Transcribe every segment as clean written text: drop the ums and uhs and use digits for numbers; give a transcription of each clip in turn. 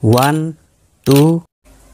1 2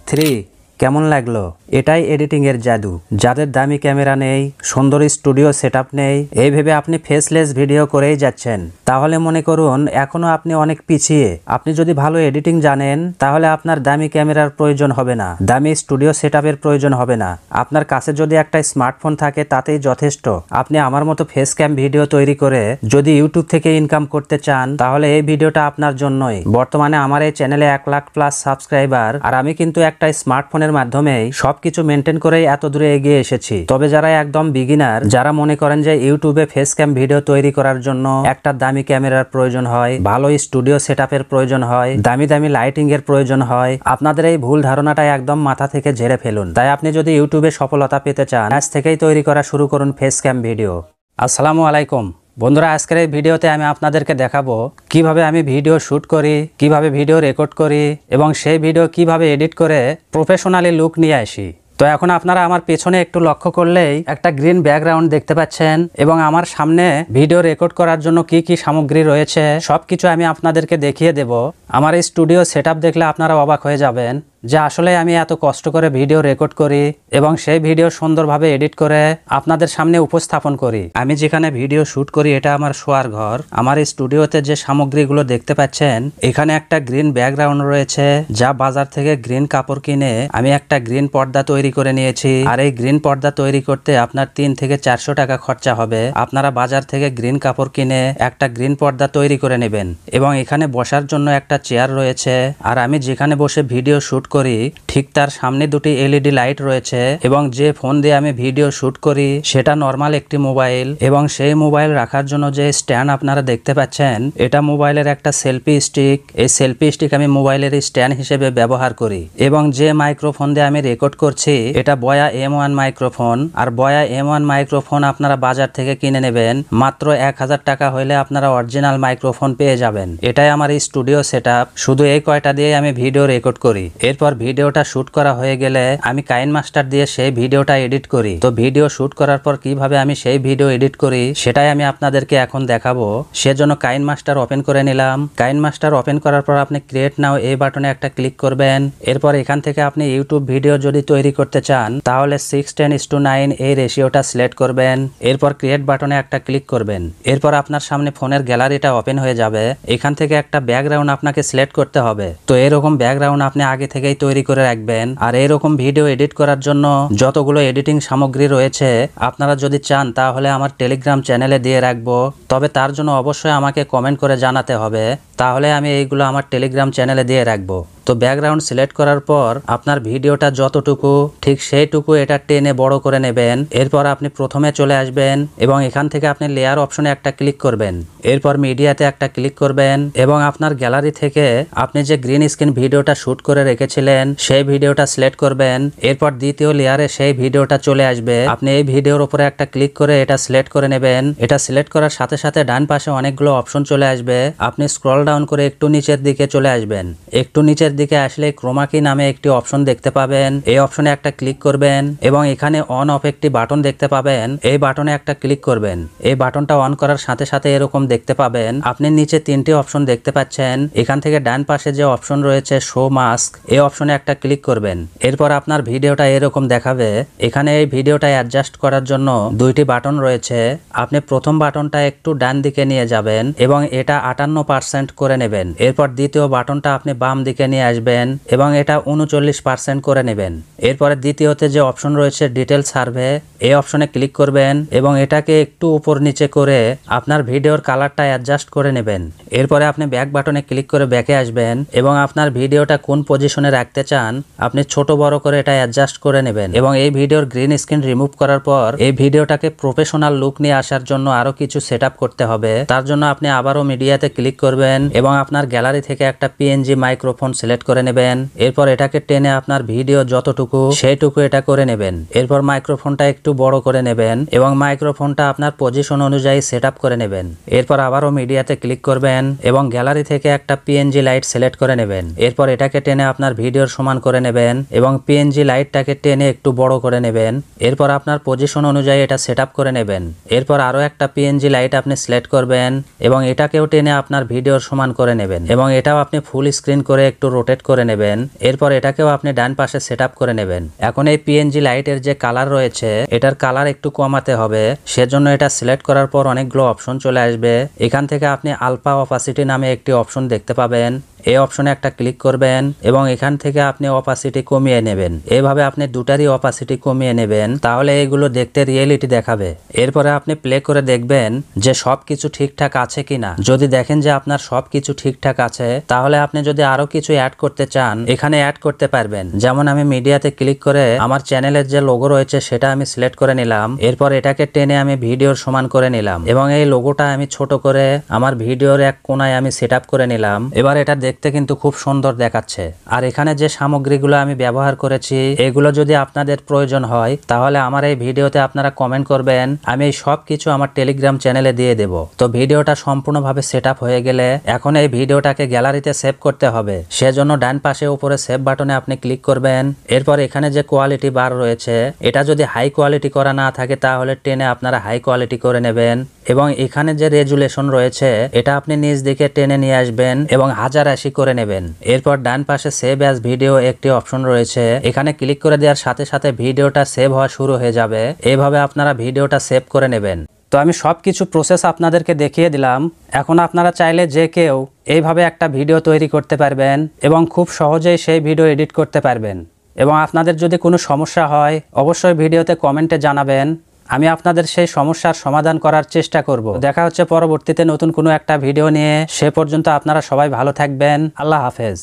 3 কেমন লাগলো? এটাই এডিটিং এর জাদু। যাদের দামি ক্যামেরা নেই, সুন্দর স্টুডিও সেটআপ নেই, এই ভেবে আপনি ফেসলেস ভিডিও করেই যাচ্ছেন, তাহলে মনে করুন এখনো আপনি অনেক পিছিয়ে। আপনি যদি ভালো এডিটিং জানেন, তাহলে আপনার দামি ক্যামেরার প্রয়োজন হবে না, দামি স্টুডিও সেটআপের প্রয়োজন হবে না। আপনার কাছে যদি একটা স্মার্টফোন থাকে তাতেই যথেষ্ট। আপনি আমার মতো ফেস ক্যাম ভিডিও তৈরি করে যদি ইউটিউব থেকে ইনকাম করতে চান, তাহলে এই ভিডিওটা আপনার জন্যই। বর্তমানে আমার এই চ্যানেলে 1 লাখ প্লাস সাবস্ক্রাইবার, আর আমি কিন্তু একটা স্মার্টফোনের মাধ্যমেই সবকিছু মেনটেন করে এত দূরে এগিয়ে এসেছি। তবে যারা একদম বিগিনার, যারা মনে করেন যে ইউটিউবে ফেস ক্যাম ভিডিও তৈরি করার জন্য একটা দামি ক্যামেরার প্রয়োজন হয়, ভালো স্টুডিও সেটআপের প্রয়োজন হয়, দামি দামি লাইটিং এর প্রয়োজন হয়, আপনাদের এই ভুল ধারণাটা একদম মাথা থেকে ঝেড়ে ফেলুন। তাই আপনি যদি ইউটিউবে সফলতা পেতে চান, আজ থেকেই তৈরি করা শুরু করুন ফেস ক্যাম ভিডিও। আসসালামু আলাইকুম বন্ধুরা, আজকের এই ভিডিওতে আমি আপনাদেরকে দেখাবো কিভাবে আমি ভিডিও শুট করি, কিভাবে ভিডিও রেকর্ড করি এবং সেই ভিডিও কিভাবে এডিট করে প্রফেশনালি লুক নিয়ে আসি। তো এখন আপনারা আমার পেছনে একটু লক্ষ্য করলেই একটা গ্রিন ব্যাকগ্রাউন্ড দেখতে পাচ্ছেন এবং আমার সামনে ভিডিও রেকর্ড করার জন্য কি কি সামগ্রী রয়েছে সবকিছু আমি আপনাদেরকে দেখিয়ে দেব। আমার এই স্টুডিও সেটআপ দেখলে আপনারা অবাক হয়ে যাবেন যে আসলে আমি এত কষ্ট করে ভিডিও রেকর্ড করি এবং সেই ভিডিও সুন্দরভাবে এডিট করে আপনাদের সামনে উপস্থাপন করি। আমি যেখানে ভিডিও শুট করি এটা আমার শোয়ার ঘর। আমার এই স্টুডিওতে যে সামগ্রীগুলো দেখতে পাচ্ছেন, এখানে একটা গ্রিন ব্যাকগ্রাউন্ড রয়েছে, যা বাজার থেকে গ্রিন কাপড় কিনে আমি একটা গ্রিন পর্দা তৈরি করে নিয়েছি। আর এই গ্রিন পর্দা তৈরি করতে আপনার 3 থেকে 400 টাকা খরচা হবে। আপনারা বাজার থেকে গ্রিন কাপড় কিনে একটা গ্রিন পর্দা তৈরি করে নেবেন। এবং এখানে বসার জন্য একটা চেয়ার রয়েছে, আর আমি যেখানে বসে ভিডিও শুট করি ঠিক তার সামনে দুটি এলইডি লাইট রয়েছে। এবং যে ফোন দিয়ে আমি ভিডিও শুট করি সেটা নরমাল একটি মোবাইল, এবং সেই মোবাইল রাখার জন্য যে স্ট্যান্ড আপনারা দেখতে পাচ্ছেন, এটা মোবাইলের একটা সেলফি স্টিক। এই সেলফি স্টিক আমি মোবাইলের স্ট্যান্ড হিসেবে ব্যবহার করি। এবং যে মাইক্রোফোন দিয়ে আমি রেকর্ড করছি এটা বয়া M1 মাইক্রোফোন। আর বয়া M1 মাইক্রোফোন আপনারা বাজার থেকে কিনে নেবেন, মাত্র 1000 টাকা হইলে আপনারা অরিজিনাল মাইক্রোফোন পেয়ে যাবেন। এটাই আমার এই স্টুডিও সেটআপ। শুধু এই কয়টা দিয়ে আমি ভিডিও রেকর্ড করি। এরপর ভিডিওটা শুট করা হয়ে গেলে আমি কাইনমাস্টার দিয়ে সেই ভিডিওটা এডিট করি। তো ভিডিও শুট করার পর কিভাবে আমি সেই ভিডিও এডিট করি সেটাই আমি আপনাদেরকে এখন দেখাবো। সেজন্য কাইনমাস্টার ওপেন করে নিলাম। কাইনমাস্টার ওপেন করার পর আপনি ক্রিয়েট নাও এই বাটনে একটা ক্লিক করবেন। এরপর এখান থেকে আপনি ইউটিউব ভিডিও যদি তৈরি করতে চান তাহলে 6:10:9 এই রেশিওটা সিলেক্ট করবেন। এরপর ক্রিয়েট বাটনে একটা ক্লিক করবেন। এরপর আপনার সামনে ফোনের গ্যালারিটা ওপেন হয়ে যাবে। এখান থেকে একটা ব্যাকগ্রাউন্ড আপনাকে সিলেক্ট করতে হবে। তো এরকম ব্যাকগ্রাউন্ড আপনি আগে থেকেই তৈরি করে রাখবেন। আর এরকম ভিডিও এডিট করার জন্য যতগুলো এডিটিং সামগ্রী রয়েছে আপনারা যদি চান তাহলে আমার টেলিগ্রাম চ্যানেলে দিয়ে রাখবো। তবে তার জন্য অবশ্যই আমাকে কমেন্ট করে জানাতে হবে, তাহলে আমি এইগুলো আমার টেলিগ্রাম চ্যানেলে দিয়ে রাখবো। তো ব্যাকগ্রাউন্ড সিলেক্ট করার পর আপনার ভিডিওটা যতটুকু ঠিক সেইটুকু এটা টেনে বড় করে নেবেন। এরপর আপনি প্রথমে চলে আসবেন এবং এখান থেকে আপনি লেয়ার অপশনে একটা ক্লিক করবেন। এরপর মিডিয়াতে একটা ক্লিক করবেন এবং আপনার গ্যালারি থেকে আপনি যে গ্রিন স্ক্রিন ভিডিওটা শুট করে রেখেছিলেন সেই ভিডিওটা সিলেক্ট করবেন। এরপর দ্বিতীয় লেয়ারে সেই ভিডিওটা চলে আসবে। আপনি এই ভিডিওর উপরে একটা ক্লিক করে এটা সিলেক্ট করে নেবেন। এটা সিলেক্ট করার সাথে সাথে ডান পাশে অনেকগুলো অপশন চলে আসবে। আপনি স্ক্রল ডাউন করে একটু নিচের দিকে চলে আসবেন। একটু নিচের দিকে আসলে ক্রোমা কি নামে একটি অপশন দেখতে পাবেন। এই অপশনে একটা ক্লিক করবেন এবং এখানে অন অফ একটি বাটন দেখতে পাবেন। এই বাটনে একটা ক্লিক করবেন। এই বাটনটা অন করার সাথে সাথে এরকম দেখতে পাবেন। আপনি নিচে 3টি অপশন দেখতে পাচ্ছেন। এখান থেকে ডান পাশে যে অপশন রয়েছে শো মাস্ক, এই অপশনে একটা ক্লিক করবেন। এরপর আপনার ভিডিওটা এরকম দেখাবে। এখানে এই ভিডিওটা অ্যাডজাস্ট করার জন্য 2টি বাটন রয়েছে। আপনি প্রথম বাটনটা একটু ডান দিকে নিয়ে যাবেন এবং এটা 58% করে নেবেন। এরপর দ্বিতীয় বাটনটা আপনি বাম দিকে নিয়ে আসবেন এবং এটা 39% করে নেবেন। এরপরে দ্বিতীয়তে যে অপশন রয়েছে ডিটেল সার্ভে, এই অপশনে ক্লিক করবেন এবং এটাকে একটু উপর নিচে করে আপনার ভিডিওর কালারটা অ্যাডজাস্ট করে নেবেন। এরপরে আপনি ব্যাক বাটনে ক্লিক করে ব্যাকে আসবেন এবং আপনার ভিডিওটা কোন পজিশনে রাখতে চান আপনি ছোট বড় করে এটা অ্যাডজাস্ট করে নেবেন। এবং এই ভিডিওর গ্রিন স্ক্রিন রিমুভ করার পর এই ভিডিওটাকে প্রফেশনাল লুক নিয়ে আসার জন্য আরো কিছু সেটআপ করতে হবে। তার জন্য আপনি আবারও মিডিয়াতে ক্লিক করবেন এবং আপনার গ্যালারি থেকে একটা PNG মাইক্রোফোন সিলেক্ট করে নেবেন। এরপর এটাকে টেনে আপনার ভিডিও যতটুকু সেইটুকু এটা করে নেবেন। এরপর মাইক্রোফোনটা একটু বড় করে নেবেন এবং মাইক্রোফোনটা আপনার পজিশন অনুযায়ী সেটআপ করে নেবেন। এরপর আবারও মিডিয়াতে ক্লিক করবেন এবং গ্যালারি থেকে একটা PNG লাইট সিলেক্ট করে নেবেন। এরপর এটাকে টেনে আপনার ভিডিওর সমান করে নেবেন এবং PNG লাইটটাকে টেনে একটু বড় করে নেবেন। এরপর আপনার পজিশন অনুযায়ী এটা সেটআপ করে নেবেন। এরপর আরো একটা PNG লাইট আপনি সিলেক্ট করবেন এবং এটাকেও টেনে আপনার ভিডিওর সমান করে নেবেন এবং এটাও আপনি ফুল স্ক্রিন করে একটু রোটেট করে নেবেন। এরপর এটাকেও আপনি ডান পাশে সেট আপ করে নেবেন। এখন এই পিএনজি লাইটের যে কালার রয়েছে এটার কালার একটু কমাতে হবে, সেজন্য এটা সিলেক্ট করার পর অনেকগুলো অপশন চলে আসবে। এখান থেকে আপনি আলফা অপাসিটি নামে একটি অপশন দেখতে পাবেন। এই অপশনে একটা ক্লিক করবেন এবং এখান থেকে আপনি অপাসিটি কমিয়ে নেবেন। এভাবে আপনি দুটারই অপাসিটি কমিয়ে নেবেন, তাহলে এগুলো দেখতে রিয়েলিটি দেখাবে। এরপরে আপনি প্লে করে দেখবেন যে সবকিছু ঠিকঠাক আছে কিনা। যদি দেখেন যে আপনার সবকিছু ঠিকঠাক আছে, তাহলে আপনি যদি আরো কিছু অ্যাড করতে চান এখানে অ্যাড করতে পারবেন। যেমন আমি মিডিয়াতে ক্লিক করে আমার চ্যানেলের যে লোগো রয়েছে সেটা আমি সিলেক্ট করে নিলাম। এরপর এটাকে টেনে আমি ভিডিওর সমান করে নিলাম এবং এই লোগোটা আমি ছোট করে আমার ভিডিওর এক কোনায় আমি সেট আপ করে নিলাম। এবার এটা দেখতে কিন্তু খুব সুন্দর দেখাচ্ছে। আর এখানে যে সামগ্রীগুলো আমি ব্যবহার করেছি এগুলো যদি আপনাদের প্রয়োজন হয় তাহলে আমার এই ভিডিওতে আপনারা কমেন্ট করবেন, আমি এই সব কিছু আমার টেলিগ্রাম চ্যানেলে দিয়ে দেব। তো ভিডিওটা সম্পূর্ণভাবে সেট আপ হয়ে গেলে এখন এই ভিডিওটাকে গ্যালারিতে সেভ করতে হবে। সেজন্য ডান পাশে উপরে সেভ বাটনে আপনি ক্লিক করবেন। এরপর এখানে যে কোয়ালিটি বার রয়েছে এটা যদি হাই কোয়ালিটি করা না থাকে তাহলে টেনে আপনারা হাই কোয়ালিটি করে নেবেন এবং এখানে যে রেজুলেশন রয়েছে এটা আপনি নিজ দিকে টেনে নিয়ে আসবেন এবং 1080 করে নেবেন। এরপর ডান পাশে সেভ অ্যাজ ভিডিও একটি অপশন রয়েছে, এখানে ক্লিক করে দেওয়ার সাথে সাথে ভিডিওটা সেভ হওয়া শুরু হয়ে যাবে। এইভাবে আপনারা ভিডিওটা সেভ করে নেবেন। তো আমি সব কিছু প্রসেস আপনাদেরকে দেখিয়ে দিলাম। এখন আপনারা চাইলে যে কেউ এইভাবে একটা ভিডিও তৈরি করতে পারবেন এবং খুব সহজেই সেই ভিডিও এডিট করতে পারবেন। এবং আপনাদের যদি কোনো সমস্যা হয় অবশ্যই ভিডিওতে কমেন্টে জানাবেন, আমি আপনাদের সেই সমস্যার সমাধান করার চেষ্টা করব। দেখা হচ্ছে পরবর্তীতে নতুন কোনো একটা ভিডিও নিয়ে। সে পর্যন্ত আপনারা সবাই ভালো থাকবেন। আল্লাহ হাফেজ।